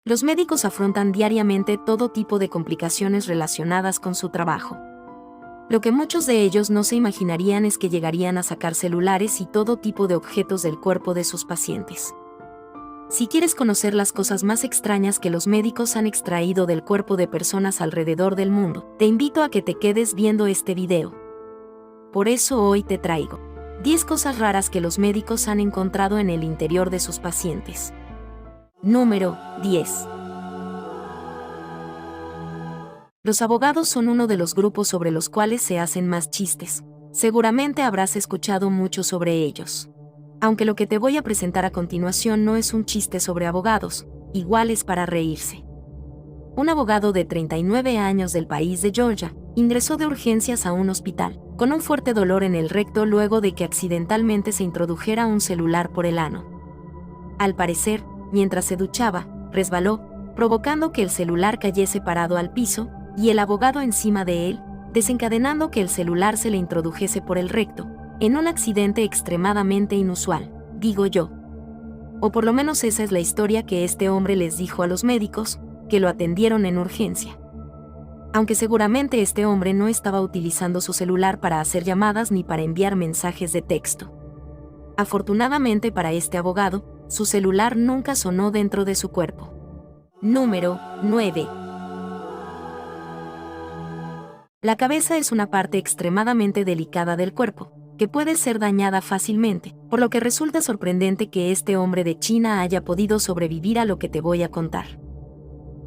Los médicos afrontan diariamente todo tipo de complicaciones relacionadas con su trabajo. Lo que muchos de ellos no se imaginarían es que llegarían a sacar celulares y todo tipo de objetos del cuerpo de sus pacientes. Si quieres conocer las cosas más extrañas que los médicos han extraído del cuerpo de personas alrededor del mundo, te invito a que te quedes viendo este video. Por eso hoy te traigo 10 cosas raras que los médicos han encontrado en el interior de sus pacientes. Número 10. Los abogados son uno de los grupos sobre los cuales se hacen más chistes. Seguramente habrás escuchado mucho sobre ellos. Aunque lo que te voy a presentar a continuación no es un chiste sobre abogados, igual es para reírse. Un abogado de 39 años del país de Georgia ingresó de urgencias a un hospital, con un fuerte dolor en el recto luego de que accidentalmente se introdujera un celular por el ano. Al parecer, mientras se duchaba, resbaló, provocando que el celular cayese parado al piso, y el abogado encima de él, desencadenando que el celular se le introdujese por el recto, en un accidente extremadamente inusual, digo yo. O por lo menos esa es la historia que este hombre les dijo a los médicos, que lo atendieron en urgencia. Aunque seguramente este hombre no estaba utilizando su celular para hacer llamadas ni para enviar mensajes de texto. Afortunadamente para este abogado, su celular nunca sonó dentro de su cuerpo. Número 9. La cabeza es una parte extremadamente delicada del cuerpo, que puede ser dañada fácilmente, por lo que resulta sorprendente que este hombre de China haya podido sobrevivir a lo que te voy a contar.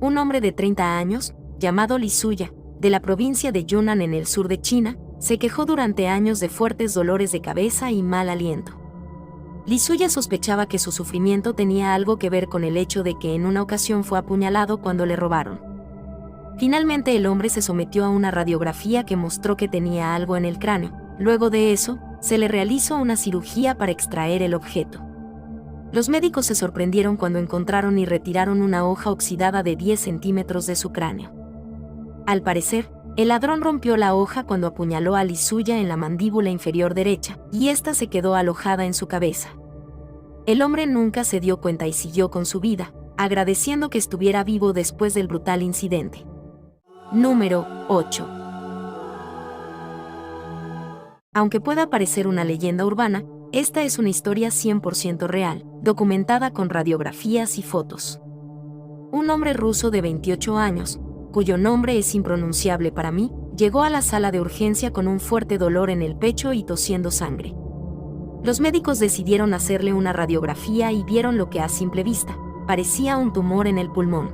Un hombre de 30 años, llamado Li Suya, de la provincia de Yunnan en el sur de China, se quejó durante años de fuertes dolores de cabeza y mal aliento. Li Suya sospechaba que su sufrimiento tenía algo que ver con el hecho de que en una ocasión fue apuñalado cuando le robaron. Finalmente el hombre se sometió a una radiografía que mostró que tenía algo en el cráneo. Luego de eso, se le realizó una cirugía para extraer el objeto. Los médicos se sorprendieron cuando encontraron y retiraron una hoja oxidada de 10 centímetros de su cráneo. Al parecer, el ladrón rompió la hoja cuando apuñaló a Li Suya en la mandíbula inferior derecha, y ésta se quedó alojada en su cabeza. El hombre nunca se dio cuenta y siguió con su vida, agradeciendo que estuviera vivo después del brutal incidente. Número 8. Aunque pueda parecer una leyenda urbana, esta es una historia 100% real, documentada con radiografías y fotos. Un hombre ruso de 28 años, cuyo nombre es impronunciable para mí, llegó a la sala de urgencia con un fuerte dolor en el pecho y tosiendo sangre. Los médicos decidieron hacerle una radiografía y vieron lo que a simple vista parecía un tumor en el pulmón.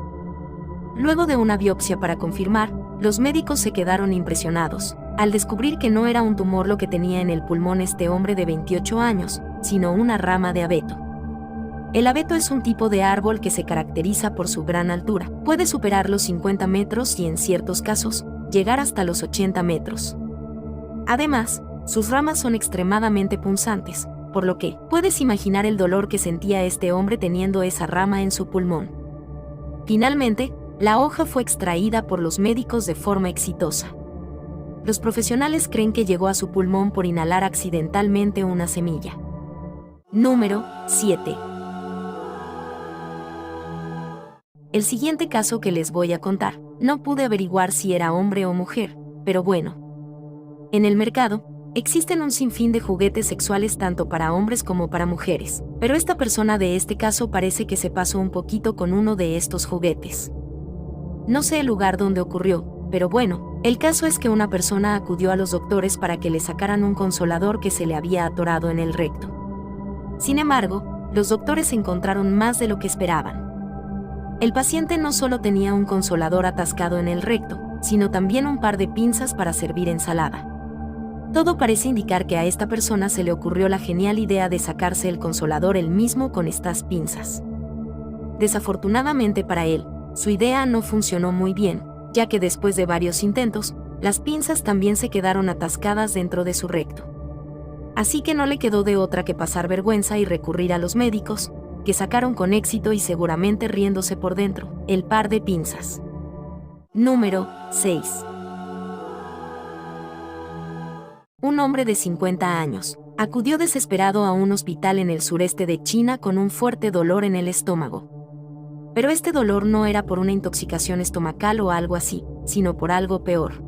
Luego de una biopsia para confirmar, los médicos se quedaron impresionados, al descubrir que no era un tumor lo que tenía en el pulmón este hombre de 28 años, sino una rama de abeto. El abeto es un tipo de árbol que se caracteriza por su gran altura, puede superar los 50 metros y en ciertos casos, llegar hasta los 80 metros. Además, sus ramas son extremadamente punzantes, por lo que puedes imaginar el dolor que sentía este hombre teniendo esa rama en su pulmón. Finalmente, la hoja fue extraída por los médicos de forma exitosa. Los profesionales creen que llegó a su pulmón por inhalar accidentalmente una semilla. Número 7. El siguiente caso que les voy a contar, no pude averiguar si era hombre o mujer, pero bueno. En el mercado, existen un sinfín de juguetes sexuales tanto para hombres como para mujeres, pero esta persona de este caso parece que se pasó un poquito con uno de estos juguetes. No sé el lugar donde ocurrió, pero bueno, el caso es que una persona acudió a los doctores para que le sacaran un consolador que se le había atorado en el recto. Sin embargo, los doctores encontraron más de lo que esperaban. El paciente no solo tenía un consolador atascado en el recto, sino también un par de pinzas para servir ensalada. Todo parece indicar que a esta persona se le ocurrió la genial idea de sacarse el consolador él mismo con estas pinzas. Desafortunadamente para él, su idea no funcionó muy bien, ya que después de varios intentos, las pinzas también se quedaron atascadas dentro de su recto. Así que no le quedó de otra que pasar vergüenza y recurrir a los médicos, que sacaron con éxito y seguramente riéndose por dentro, el par de pinzas. Número 6. Un hombre de 50 años acudió desesperado a un hospital en el sureste de China con un fuerte dolor en el estómago. Pero este dolor no era por una intoxicación estomacal o algo así, sino por algo peor.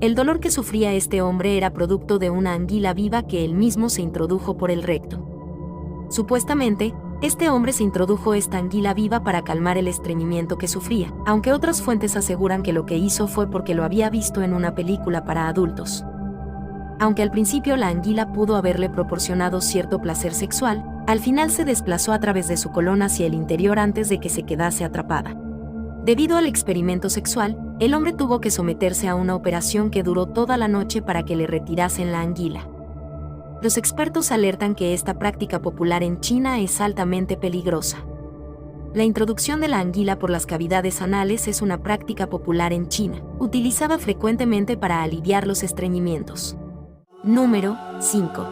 El dolor que sufría este hombre era producto de una anguila viva que él mismo se introdujo por el recto. Supuestamente, este hombre se introdujo esta anguila viva para calmar el estreñimiento que sufría, aunque otras fuentes aseguran que lo que hizo fue porque lo había visto en una película para adultos. Aunque al principio la anguila pudo haberle proporcionado cierto placer sexual, al final se desplazó a través de su colon hacia el interior antes de que se quedase atrapada. Debido al experimento sexual, el hombre tuvo que someterse a una operación que duró toda la noche para que le retirasen la anguila. Los expertos alertan que esta práctica popular en China es altamente peligrosa. La introducción de la anguila por las cavidades anales es una práctica popular en China, utilizada frecuentemente para aliviar los estreñimientos. Número 5.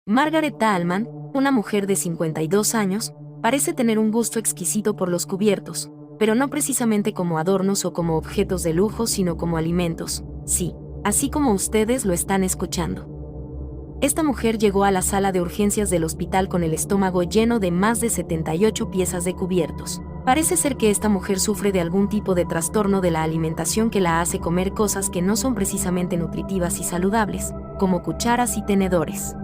Margaret Thalmann, una mujer de 52 años, parece tener un gusto exquisito por los cubiertos, pero no precisamente como adornos o como objetos de lujo, sino como alimentos, sí, así como ustedes lo están escuchando. Esta mujer llegó a la sala de urgencias del hospital con el estómago lleno de más de 78 piezas de cubiertos. Parece ser que esta mujer sufre de algún tipo de trastorno de la alimentación que la hace comer cosas que no son precisamente nutritivas y saludables, como cucharas y tenedores.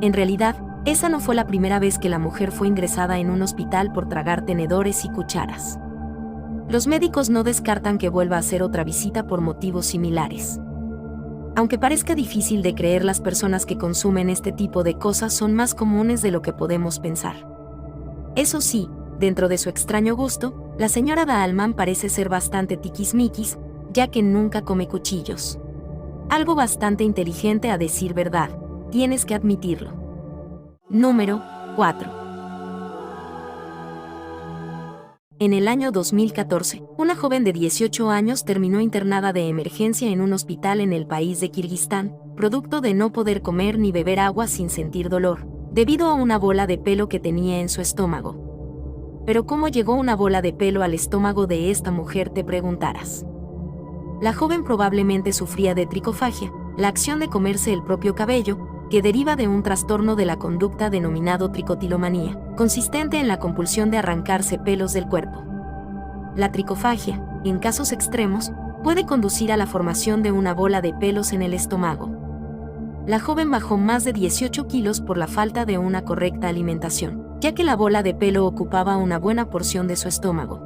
En realidad, esa no fue la primera vez que la mujer fue ingresada en un hospital por tragar tenedores y cucharas. Los médicos no descartan que vuelva a hacer otra visita por motivos similares. Aunque parezca difícil de creer, las personas que consumen este tipo de cosas son más comunes de lo que podemos pensar. Eso sí, dentro de su extraño gusto, la señora Thalmann parece ser bastante tiquismiquis, ya que nunca come cuchillos. Algo bastante inteligente a decir verdad, tienes que admitirlo. Número 4. En el año 2014, una joven de 18 años terminó internada de emergencia en un hospital en el país de Kirguistán, producto de no poder comer ni beber agua sin sentir dolor, debido a una bola de pelo que tenía en su estómago. Pero ¿cómo llegó una bola de pelo al estómago de esta mujer?, te preguntarás. La joven probablemente sufría de tricofagia, la acción de comerse el propio cabello, que deriva de un trastorno de la conducta denominado tricotilomanía, consistente en la compulsión de arrancarse pelos del cuerpo. La tricofagia, en casos extremos, puede conducir a la formación de una bola de pelos en el estómago. La joven bajó más de 18 kilos por la falta de una correcta alimentación, ya que la bola de pelo ocupaba una buena porción de su estómago.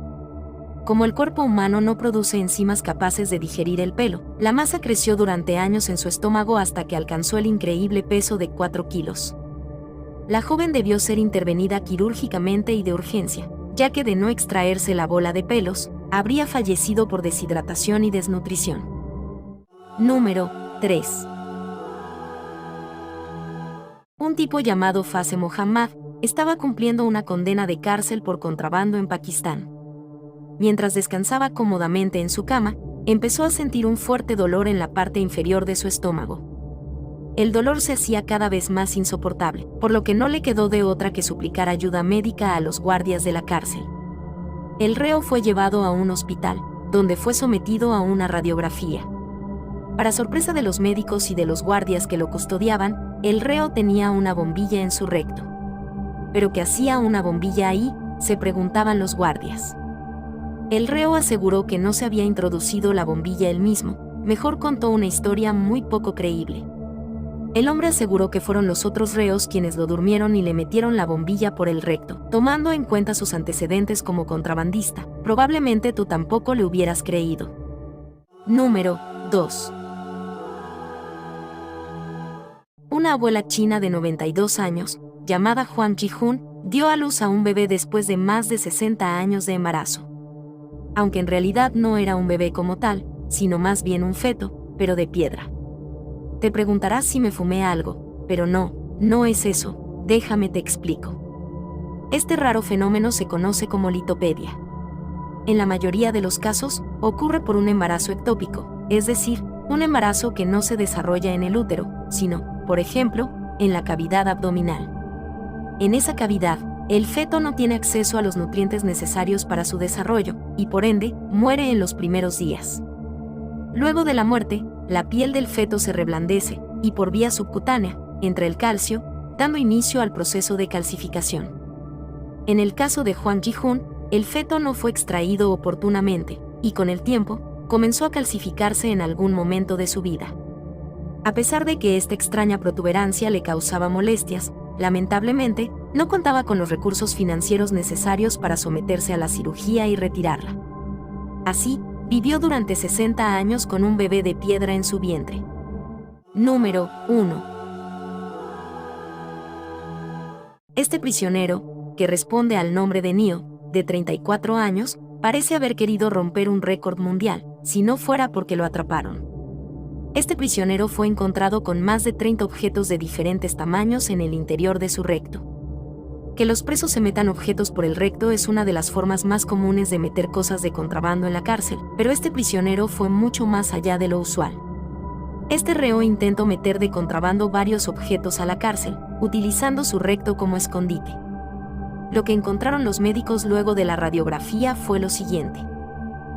Como el cuerpo humano no produce enzimas capaces de digerir el pelo, la masa creció durante años en su estómago hasta que alcanzó el increíble peso de 4 kilos. La joven debió ser intervenida quirúrgicamente y de urgencia, ya que de no extraerse la bola de pelos, habría fallecido por deshidratación y desnutrición. Número 3. Un tipo llamado Faiz Mohammad estaba cumpliendo una condena de cárcel por contrabando en Pakistán. Mientras descansaba cómodamente en su cama, empezó a sentir un fuerte dolor en la parte inferior de su estómago. El dolor se hacía cada vez más insoportable, por lo que no le quedó de otra que suplicar ayuda médica a los guardias de la cárcel. El reo fue llevado a un hospital, donde fue sometido a una radiografía. Para sorpresa de los médicos y de los guardias que lo custodiaban, el reo tenía una bombilla en su recto. ¿Pero qué hacía una bombilla ahí?, se preguntaban los guardias. El reo aseguró que no se había introducido la bombilla él mismo, mejor contó una historia muy poco creíble. El hombre aseguró que fueron los otros reos quienes lo durmieron y le metieron la bombilla por el recto, tomando en cuenta sus antecedentes como contrabandista. Probablemente tú tampoco le hubieras creído. Número 2. Una abuela china de 92 años, llamada Huang Jihun, dio a luz a un bebé después de más de 60 años de embarazo. Aunque en realidad no era un bebé como tal, sino más bien un feto, pero de piedra. Te preguntarás si me fumé algo, pero no es eso, déjame te explico. Este raro fenómeno se conoce como litopedia. En la mayoría de los casos, ocurre por un embarazo ectópico, es decir, un embarazo que no se desarrolla en el útero, sino, por ejemplo, en la cavidad abdominal. En esa cavidad, el feto no tiene acceso a los nutrientes necesarios para su desarrollo, y por ende, muere en los primeros días. Luego de la muerte, la piel del feto se reblandece, y por vía subcutánea, entra el calcio, dando inicio al proceso de calcificación. En el caso de Hwang Ji-hoon, el feto no fue extraído oportunamente, y con el tiempo, comenzó a calcificarse en algún momento de su vida. A pesar de que esta extraña protuberancia le causaba molestias, lamentablemente, no contaba con los recursos financieros necesarios para someterse a la cirugía y retirarla. Así, vivió durante 60 años con un bebé de piedra en su vientre. Número 1. Este prisionero, que responde al nombre de Neo, de 34 años, parece haber querido romper un récord mundial, si no fuera porque lo atraparon. Este prisionero fue encontrado con más de 30 objetos de diferentes tamaños en el interior de su recto. Que los presos se metan objetos por el recto es una de las formas más comunes de meter cosas de contrabando en la cárcel, pero este prisionero fue mucho más allá de lo usual. Este reo intentó meter de contrabando varios objetos a la cárcel, utilizando su recto como escondite. Lo que encontraron los médicos luego de la radiografía fue lo siguiente: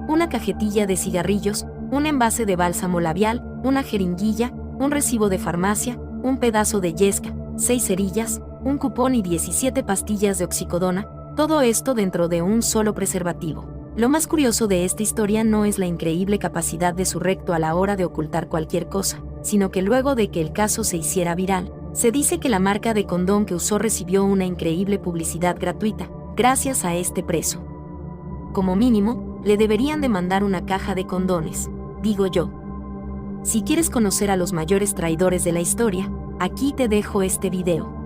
una cajetilla de cigarrillos, un envase de bálsamo labial, una jeringuilla, un recibo de farmacia, un pedazo de yesca, 6 cerillas, un cupón y 17 pastillas de oxicodona, todo esto dentro de un solo preservativo. Lo más curioso de esta historia no es la increíble capacidad de su recto a la hora de ocultar cualquier cosa, sino que luego de que el caso se hiciera viral, se dice que la marca de condón que usó recibió una increíble publicidad gratuita, gracias a este preso. Como mínimo, le deberían de mandar una caja de condones, digo yo. Si quieres conocer a los mayores traidores de la historia, aquí te dejo este video.